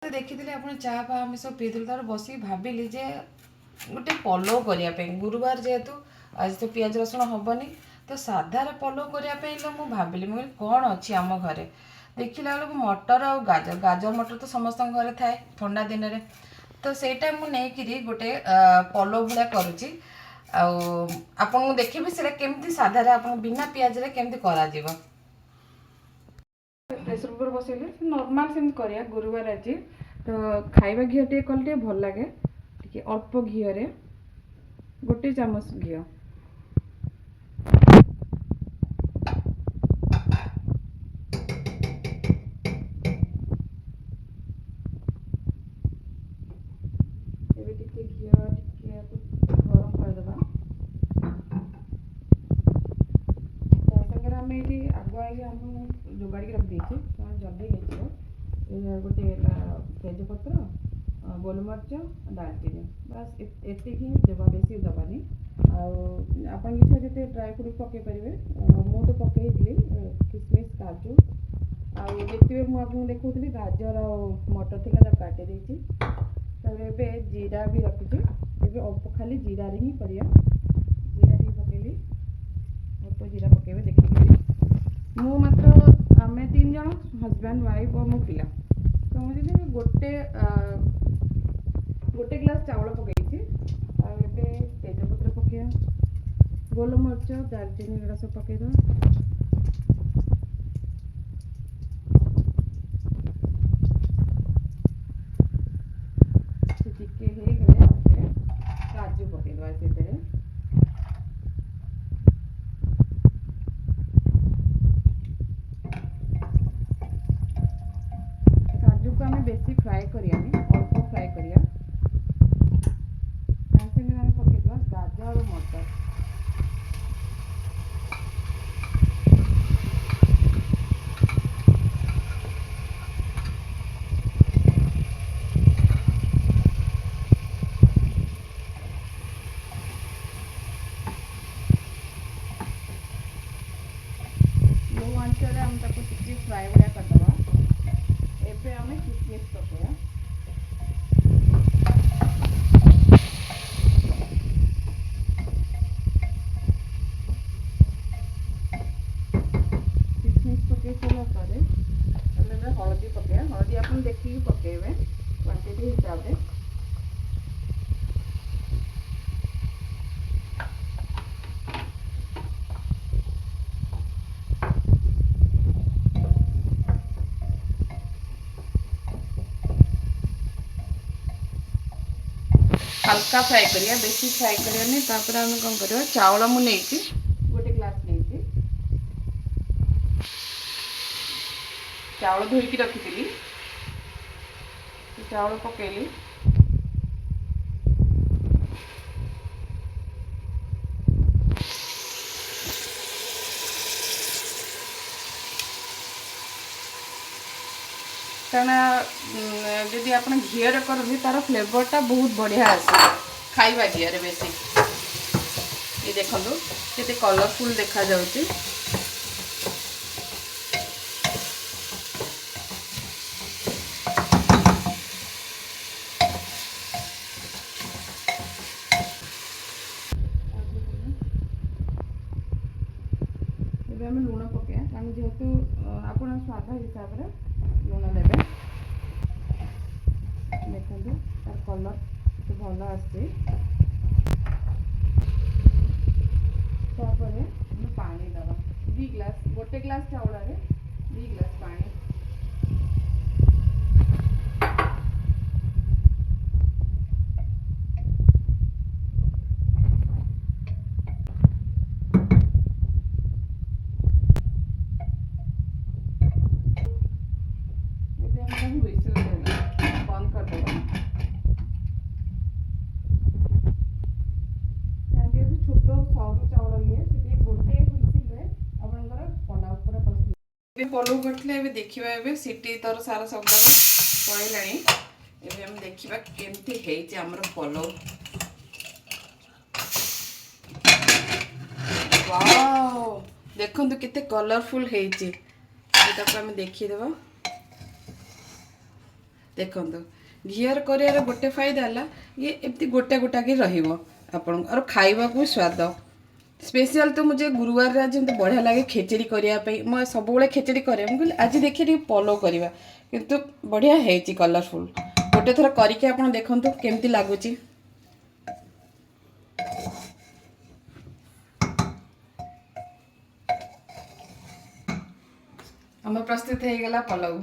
देखी आप चाह पा आम सब पीते तार बस भाविली जे गोटे पलव करने गुरुवार जेहेतु आज तो पियाज रसुण हेनी तो साधार पलव करने मुझे भाविली मुझे कौन अच्छी आम घरे देखला बेलू मटर आ गाजर गाजर मटर तो समस्त घरे थाए ठंडा दिन में तो सहीटा मुझे गोटे पलव भाया करुच्ची आपको देखी से केमती साधार आप बिना पियाज केमती करा प्रेसर कुकर बसैले नॉर्मल सेम करिया गुरुवार आज तो खाइबा घी टे कल टे भल लगे टे अल्प घी रे गोटे चामच घी एबे टिके घी टिके गरम कर देबा आम ये आगुआ आम जोगाड़ी रख देती जल्दी हो गोटे तेजपत्र गोलमरीच दालचीनी बस एति ही देवा बेसी दबानी आपन इच्छा जिते ड्राई फ्रूट पकई पारे मु तो पकई किसमिश काजू आते मुझे देखी गाजर आ मटर थी काटी देती जीरा भी रखी अल्प खाली जीरा ही करिया जीरा भी पकईली अल्प जीरा पकईबे देखिए मु मात्र आम 3 जन हजबैंड वाइफ और मो पिला तो मुझे गोटे गोटे ग्लास चावल पकई तेजपत्र पकया गोलमरीच दालचीनी गुड़ा सब पकईद टिके हो गले काजू पकईदवा से बेसी फ्राए करिया अल्प फ्राए करिया आम पकईदवा गाजर और मटर लो आंचरे आम टिके फ्राए भाया करदवा एबे आम किसमिश पकया किसमिश पकई सारा हलदी पकया हलदी आप देखिए पकईबे क्वांटिटी हिसाब से हल्का फ्राए करिया बेसी फ्राए करिया नहीं तापर आम कौन कर चावल मुझे गोटे ग्लास नहीं चावल धोईकी रखी चावल पकईली कारण जदि आप घीरे करते तार फ्लेवरटा बहुत बढ़िया आसे खाइबा घीरे बेसी ये देखो केते कलरफुल देखा जाउची आम लुण पकया कारण जेहेतु आप स्वाद हिसाब से लुण देवे देखो तार कलर तो भल आसपे पानी दबा 2 ग्लास गोटे ग्लास चावल 2 ग्लास पानी बंद कर देगा छोट सरू चावल ये गोटे पलाव पूरा प्रस्तुत पलव करते देखा सीटी तर सारा शब्द पड़ेगा आम देखा केमती आमर पलव वाओ देखो केते कलरफुल आम देखीदेव देखो घीयर कर गोटे फायदा है ये एमती गोटे गोटा कि आपण और खावा को स्वाद स्पेशल तो मुझे गुरुवार आज बढ़िया लगे खेचेड़ी करने मैं सब खेचेड़ी करे मुझे आज देखिए पलो करवा किंतु बढ़िया है कलरफुल गोटे थर करके आप देखु केमती लगुच आम प्रस्तुत हो गला पलऊ।